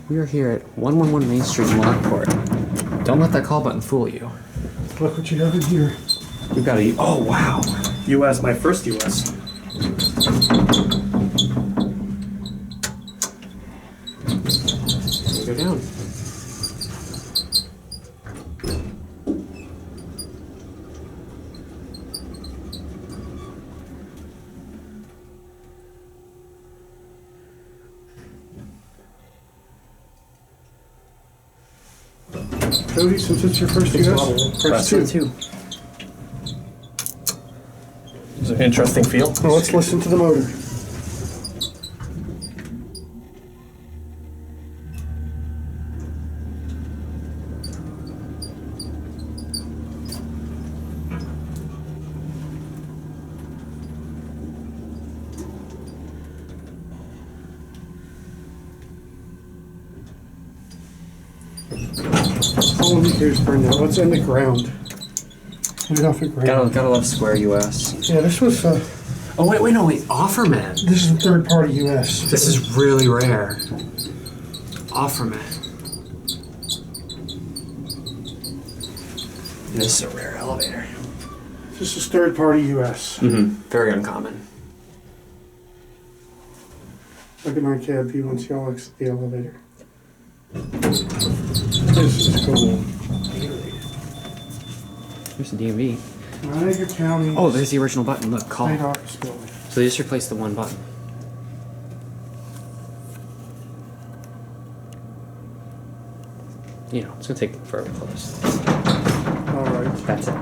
We are here at 111 Main Street in Lockport. Don't let that call button fool you. Look what you have in here. We've got a... Oh, wow. US, my first US. Go down. Cody, since it's your first US, Press two. It's an interesting feel. Well, let's listen to the motor. All of the gears burned out. What's in the ground? Get it off the ground. Gotta love Square US. Yeah, this was, Oh, wait, Offermann. this is a third-party US. This is really rare. Offermann. This is a rare elevator. This is third-party US. Very uncommon. Look at my cab view once y'all exit the elevator. This is cool. Here's the DMV. Niagara County. Oh, there's the original button. Look, call. State Office Building. So they just replaced the one button. You know, it's gonna take forever to close. All right. That's it.